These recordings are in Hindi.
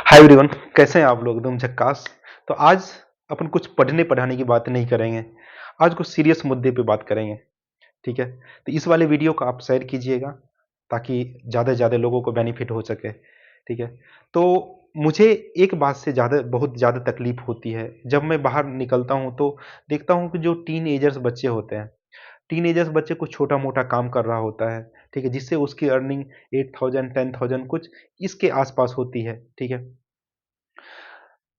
हाय एवरीवन, कैसे हैं आप लोग? एकदम झक्कास। तो आज अपन कुछ पढ़ने पढ़ाने की बात नहीं करेंगे। आज कुछ सीरियस मुद्दे पे बात करेंगे। ठीक है? तो इस वाले वीडियो को आप शेयर कीजिएगा ताकि ज़्यादा से ज़्यादा लोगों को बेनिफिट हो सके। ठीक है? तो मुझे एक बात से बहुत ज़्यादा तकलीफ होती है। जब मैं बाहर निकलता हूँ तो देखता हूँ कि जो टीनएजर्स बच्चे होते हैं, टीनेजर्स बच्चे कुछ छोटा-मोटा काम कर रहा होता है, ठीक है? जिससे उसकी अर्निंग 8000 10,000 कुछ इसके आस-पास होती है, ठीक है?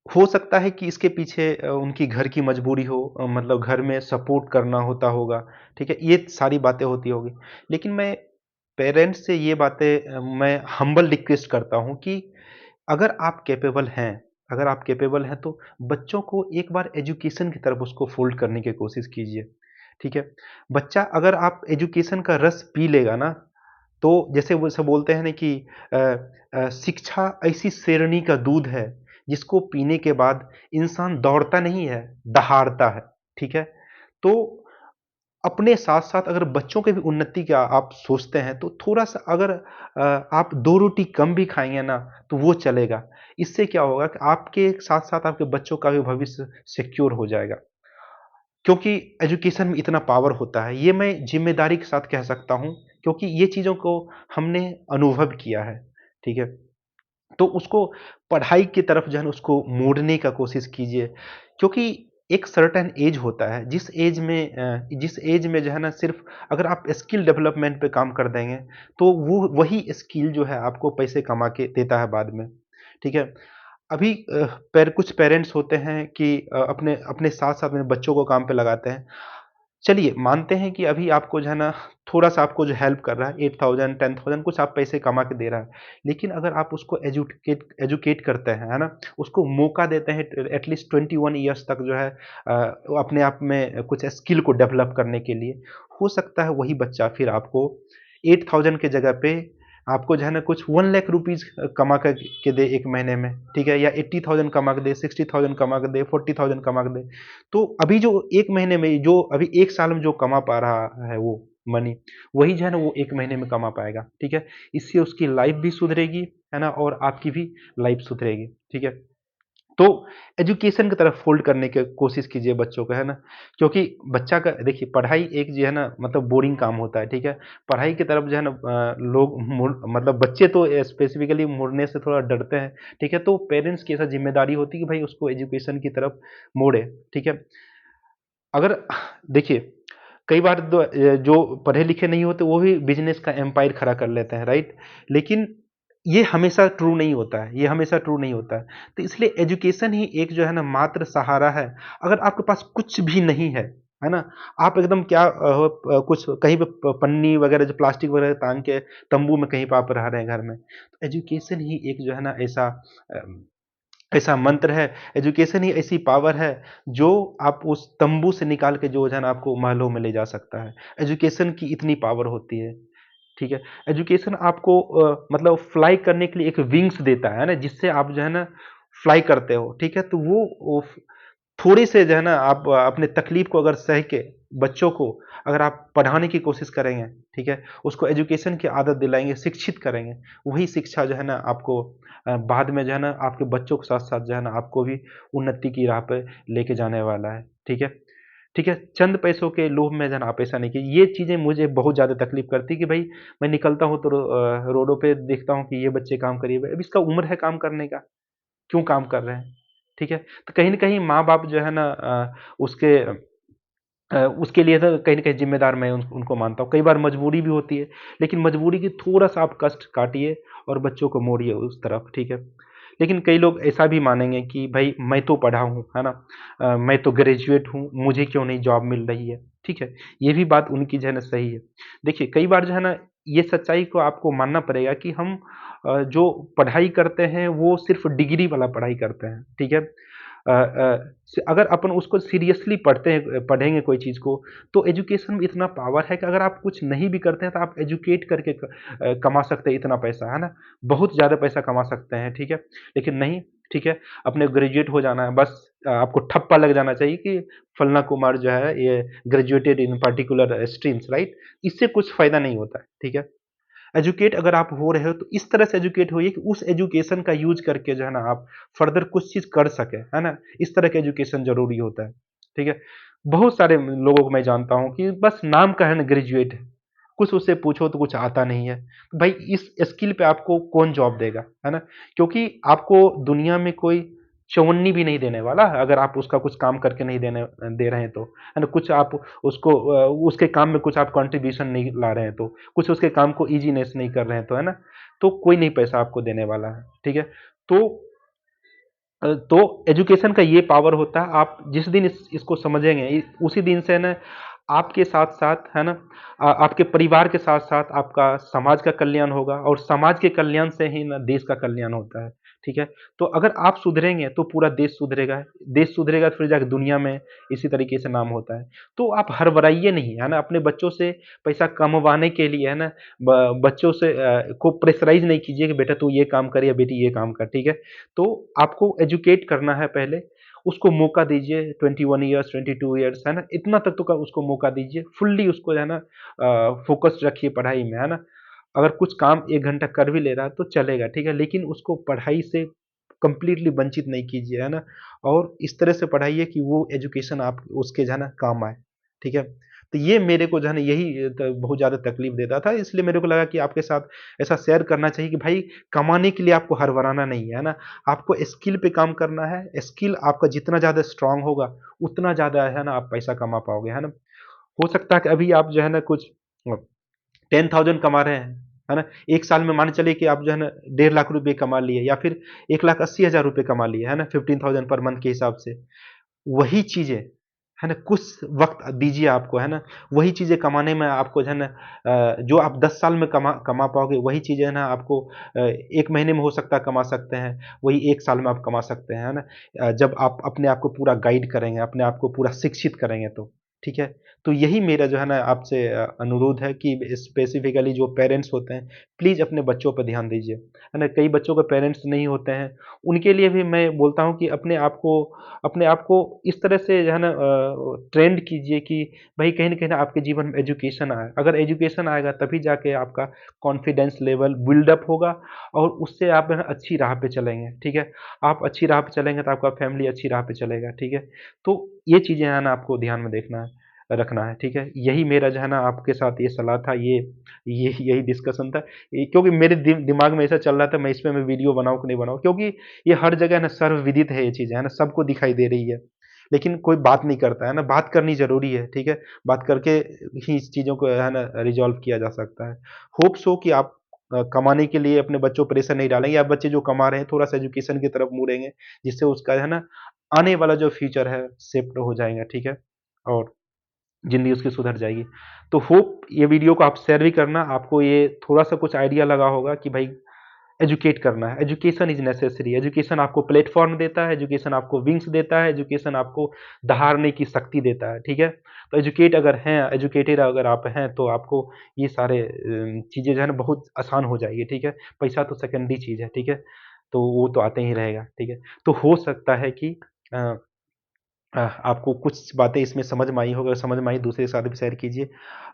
हो सकता है कि इसके पीछे उनकी घर की मजबूरी हो, मतलब घर में सपोर्ट करना होता होगा, ठीक है? ये सारी बातें होती होगी। लेकिन मैं पेरेंट्स से ये बातें मैं हम्बल रिक्वेस्ट करता हूँ कि अगर आप कैपेबल हैं, अगर आप कैपेबल हैं तो बच्चों को एक बार एजुकेशन की तरफ उसको फ़ोल्ड करने की कोशिश कीजिए, ठीक है? बच्चा अगर आप एजुकेशन का रस पी लेगा ना, तो जैसे वो सब बोलते हैं ना कि शिक्षा ऐसी शेरनी का दूध है, जिसको पीने के बाद इंसान दौड़ता नहीं है, दहाड़ता है, ठीक है? तो अपने साथ-साथ अगर बच्चों की भी उन्नति का आप सोचते हैं, तो थोड़ा-सा अगर आप 2 रोटी कम भी खाएँगे ना, तो वो चलेगा। इससे क्या होगा कि आपके साथ-साथ आपके बच्चों का भी भविष्य सिक्योर हो जाएगा। क्योंकि एजुकेशन में इतना पावर होता है, ये मैं ज़िम्मेदारी के साथ कह सकता हूँ, क्योंकि ये चीज़ों को हमने अनुभव किया है, ठीक है? तो उसको पढ़ाई की तरफ जो है ना उसको मोड़ने का कोशिश कीजिए, क्योंकि एक सर्टेन एज होता है, जिस एज में जो है ना सिर्फ़ अगर आप स्किल डेवलपमेंट पे काम कर देंगे, तो वो वही स्किल जो है आपको पैसे कमा के देता है बाद में, ठीक है? अभी कुछ पेरेंट्स होते हैं कि अपने अपने साथ-साथ में बच्चों को काम पे लगाते हैं। चलिए मानते हैं कि अभी आपको जो है ना थोड़ा-सा आपको जो हेल्प कर रहा है 8000 10,000 कुछ आप पैसे कमा के दे रहा है। लेकिन अगर आप उसको एजुकेट करते हैं, है ना? उसको मौका देते हैं एटलीस्ट 21 ईयर्स तक जो है वो अपने आप में कुछ स्किल को डेवलप करने के लिए, हो सकता है वही बच्चा फिर आपको 8000 की जगह पे आपको जो है ना कुछ 1 लाख रुपीज़ कमा कर के दे 1 महीने में, ठीक है? या 80,000 कमा के दे, 60,000 कमा के दे, 40,000 कमा के दे। तो अभी जो 1 महीने में जो अभी 1 साल में जो कमा पा रहा है वो मनी, वही जो है ना वो 1 महीने में कमा पाएगा, ठीक है? इससे उसकी लाइफ़ भी सुधरेगी, है ना? और आपकी भी लाइफ़ सुधरेगी, ठीक है? तो एजुकेशन की तरफ फ़ोल्ड करने की कोशिश कीजिए बच्चों को, है ना? क्योंकि बच्चा का देखिए पढ़ाई एक जो है ना मतलब बोरिंग काम होता है, ठीक है? पढ़ाई की तरफ जो है ना लोग मुड़ मतलब बच्चे तो स्पेसिफ़िकली मुड़ने से थोड़ा डरते हैं, ठीक है? तो पेरेंट्स की ऐसा ज़िम्मेदारी होती है कि भाई उसको एजुकेशन की तरफ मोड़े, ठीक है? अगर देखिए, कई बार जो पढ़े-लिखे नहीं होते वो भी बिज़नेस का एम्पायर खड़ा कर लेते हैं, राइट? लेकिन ये हमेशा ट्रू नहीं होता है, ये हमेशा ट्रू नहीं होता है। तो इसलिए एजुकेशन ही एक जो है ना मात्र सहारा है। अगर आपके पास कुछ भी नहीं है ना? आप एकदम क्या कुछ कहीं पे पन्नी वगैरह जो प्लास्टिक वगैरह टाँग के तम्बू में कहीं पे आप रह रहे हैं घर में। तो एजुकेशन ही एक जो है ना अ ऐसा मंत्र है, एजुकेशन ही ऐसी पावर है, जो आप उस तम्बू से निकाल के जो है ना आपको महलों में ले जा सकता है। एजुकेशन की इतनी पावर होती है, ठीक है? एजुकेशन आपको मतलब फ्लाई करने के लिए एक विंग्स देता है ना? जिससे आप जो है ना फ्लाई करते हो, ठीक है? तो वो थोड़ी से जो है ना आप अपने तकलीफ को अगर सह के बच्चों को अगर आप पढ़ाने की कोशिश करेंगे, ठीक है? उसको एजुकेशन की आदत दिलाएँगे, शिक्षित करेंगे, वही शिक्षा जो है ना आपको बाद में जो है ना आपके बच्चों के साथ-साथ जो है ना आपको भी उन्नति की राह पे लेके जाने वाला है, ठीक है? ठीक है? चंद पैसों के लोभ में जो है ना आप ऐसा नहीं कीजिए। ये चीज़ें मुझे बहुत ज़्यादा तकलीफ़ करती है कि भई मैं निकलता हूँ तो रोडों पे देखता हूँ कि ये बच्चे काम कर रही है। अब इसका उम्र है काम करने का, क्यों काम कर रहे हैं? ठीक है? तो कहीं न कहीं माँ-बाप जो है ना उसके लिए तो कहीं न कहीं ज़िम्मेदार मैं उनको मानता हूँ। कई बार मजबूरी भी होती है, लेकिन मजबूरी की थोड़ा-सा आप कष्ट काटिए और बच्चों को मोड़िए उस तरफ, ठीक है? लेकिन कई लोग ऐसा भी मानेंगे कि भई मैं तो पढ़ा हूँ, है ना? मैं तो ग्रेजुएट हूँ, मुझे क्यों नहीं जॉब मिल रही है, ठीक है? ये भी बात उनकी जो है ना सही है। देखिए, कई बार जो है ना ये सच्चाई को आपको मानना पड़ेगा कि हम जो पढ़ाई करते हैं वो सिर्फ़ डिग्री वाला पढ़ाई करते हैं, ठीक है? अगर अपन उसको सीरियसली पढ़ेंगे कोई चीज़ को, तो एजुकेशन में इतना पावर है कि अगर आप कुछ नहीं भी करते हैं, तो आप एजुकेट करके कमा सकते हैं इतना पैसा, है ना? बहुत ज़्यादा पैसा कमा सकते हैं, ठीक है? लेकिन नहीं, ठीक है? अपने ग्रेजुएट हो जाना है, बस आपको ठप्पा लग जाना चाहिए कि फलना कुमार जो है, ये graduated in particular streams, right? इससे कुछ फ़ायदा नहीं होता है, ठीक है? एजुकेट अगर आप हो रहे हो तो इस तरह से एजुकेट होइए कि उस एजुकेशन का यूज करके जो है ना आप फर्दर कुछ चीज कर सके, है ना। इस तरह का एजुकेशन जरूरी होता है, ठीक है। बहुत सारे लोगों को मैं जानता हूँ कि बस नाम का है ना ग्रेजुएट है, कुछ उससे पूछो तो कुछ आता नहीं है। तो भाई इस स्किल पे आपको कौन जॉब देगा, है ना। क्योंकि आपको दुनिया में कोई चवन्नी भी नहीं देने वाला है अगर आप उसका कुछ काम करके नहीं देने दे रहे हैं तो, है ना। कुछ आप उसको उसके काम में कुछ आप कंट्रीब्यूशन नहीं ला रहे हैं तो, कुछ उसके काम को इजीनेस नहीं कर रहे हैं तो, है ना। तो कोई नहीं पैसा आपको देने वाला है, ठीक है। तो तो एजुकेशन का ये पावर होता है, आप जिस दिन इसको समझेंगे उसी दिन से ना आपके साथ साथ, है ना, आपके परिवार के साथ साथ आपका समाज का कल्याण होगा, और समाज के कल्याण से ही ना देश का कल्याण होता है, ठीक है। तो अगर आप सुधरेंगे तो पूरा देश सुधरेगा तो फिर जाकर दुनिया में इसी तरीके से नाम होता है। तो आप हड़बड़ाइए नहीं, है ना, अपने बच्चों से पैसा कमवाने के लिए, है ना, बच्चों से को प्रेशराइज नहीं कीजिए कि बेटा तू ये काम कर या बेटी ये काम कर, ठीक है। तो आपको एजुकेट करना है पहले, उसको मौका दीजिए, 21 ईयर्स 22 ईयर्स, है ना, इतना तक तो का उसको मौका दीजिए, फुल्ली उसको, है ना, फोकस रखिए पढ़ाई में, है ना। अगर कुछ काम 1 घंटा कर भी ले रहा है तो चलेगा, ठीक है, लेकिन उसको पढ़ाई से कंप्लीटली वंचित नहीं कीजिए, है ना। और इस तरह से पढ़ाइए कि वो एजुकेशन आप उसके जो है ना काम आए, ठीक है। तो ये मेरे को जो है ना यही बहुत ज़्यादा तकलीफ देता था, इसलिए मेरे को लगा कि आपके साथ ऐसा शेयर करना चाहिए कि भाई कमाने के लिए आपको हरवराना नहीं है ना, आपको स्किल पे काम करना है। स्किल आपका जितना ज़्यादा स्ट्रांग होगा उतना ज़्यादा, है ना, आप पैसा कमा पाओगे, है ना। हो सकता है कि अभी आप जो है ना कुछ 10,000 कमा रहे हैं, है ना, एक साल में मान चलिए कि आप जो है ना 1.5 लाख रुपए कमा लिए, या फिर 1,80,000 रुपए कमा लिए, है ना, 15,000 पर मंथ के हिसाब से। वही चीज़ें, है ना, कुछ वक़्त दीजिए आपको, है ना, वही चीज़ें कमाने में आपको जो है ना जो आप 10 साल में कमा कमा पाओगे वही चीज़ें, है ना, आपको 1 महीने में हो सकता है कमा सकते हैं, वही 1 साल में आप कमा सकते हैं, है ना। जब आप अपने आप को पूरा गाइड करेंगे, अपने आप को पूरा शिक्षित करेंगे तो, ठीक है। तो यही मेरा जो है ना आपसे अनुरोध है कि स्पेसिफ़िकली जो पेरेंट्स होते हैं, प्लीज़ अपने बच्चों पे ध्यान दीजिए, है ना। कई बच्चों के पेरेंट्स नहीं होते हैं, उनके लिए भी मैं बोलता हूँ कि अपने आप को इस तरह से जो है ना ट्रेंड कीजिए कि भाई कहीं न कहीं ना आपके जीवन में एजुकेशन आए। अगर एजुकेशन आएगा तभी जाके आपका कॉन्फिडेंस लेवल बिल्ड अप होगा, और उससे आप है ना अच्छी राह पे चलेंगे, ठीक है। आप अच्छी राह पे चलेंगे तो आपका फैमिली अच्छी राह पे चलेगा, ठीक है। तो ये चीज़ें है ना आपको ध्यान में रखना है, ठीक है। यही मेरा जो है ना आपके साथ ये सलाह था, ये यही डिस्कशन था। क्योंकि मेरे दिमाग में ऐसा चल रहा था मैं इसमें मैं वीडियो बनाऊँ कि नहीं बनाऊँ, क्योंकि ये हर जगह ना सर्वविदित है, ये चीज़ है ना, सबको दिखाई दे रही है। लेकिन कोई बात नहीं करता है ना, बात करनी ज़रूरी है, ठीक है? बात करके ही इस चीज़ों को है ना रिज़ॉल्व किया जा सकता है। होप सो कि आप कमाने के लिए अपने बच्चों पे प्रेशर नहीं डालेंगे, या बच्चे जो कमा रहे हैं थोड़ा-सा एजुकेशन की तरफ मुड़ेंगे, जिससे उसका है ना आने वाला जो फ्यूचर है शिफ्ट हो जाएगा, ठीक है? और ज़िंदगी उसकी सुधर जाएगी। तो होप ये वीडियो को आप शेयर भी करना, आपको ये थोड़ा-सा कुछ आइडिया लगा होगा कि भाई एजुकेट करना है, एजुकेशन इज़ नेसेसरी, एजुकेशन आपको प्लेटफ़ॉर्म देता है, एजुकेशन आपको विंग्स देता है, एजुकेशन आपको दहाड़ने की शक्ति देता है, ठीक है? तो एजुकेटेड अगर आप हैं, तो आपको ये सारे चीज़ें जो है ना बहुत आसान हो जाएगी, ठीक है? पैसा तो सेकेंडरी चीज़ है, ठीक है? तो वो तो आते ही रहेगा, ठीक है? तो हो सकता है कि अ आपको कुछ बातें इसमें समझ में आई हो, अगर समझ में आई दूसरे के साथ भी शेयर कीजिए।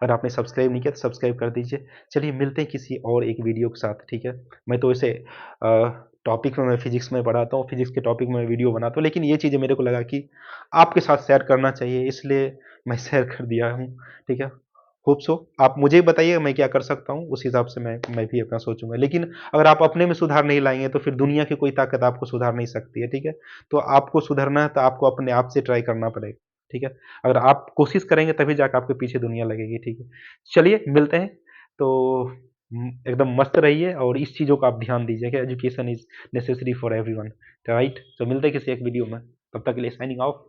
अगर आपने सब्सक्राइब नहीं किया तो सब्सक्राइब कर दीजिए। चलिए मिलते हैं किसी और एक वीडियो के साथ, ठीक है? मैं तो वैसे टॉपिक में मैं फिज़िक्स में पढ़ाता हूँ, फिज़िक्स के टॉपिक में वीडियो बनाता हूँ, लेकिन ये चीज़ें मेरे को लगा कि आपके साथ शेयर करना चाहिए, इसलिए मैं शेयर कर दिया हूँ, ठीक है? होप सो आप मुझे बताइए मैं क्या कर सकता हूँ, उस हिसाब से मैं भी अपना सोचूँगा। लेकिन अगर आप अपने में सुधार नहीं लाएँगे तो फिर दुनिया की कोई ताकत आपको सुधार नहीं सकती है, ठीक है? तो आपको सुधरना है तो आपको अपने आप से ट्राई करना पड़ेगा, ठीक है? अगर आप कोशिश करेंगे तभी जाके आपके पीछे दुनिया लगेगी, ठीक है? चलिए मिलते हैं, तो एकदम मस्त रहिए और इस चीज़ों का आप ध्यान दीजिए कि education is necessary for everyone, right? तो मिलते हैं किसी एक वीडियो में, तब तक के लिए साइनिंग ऑफ।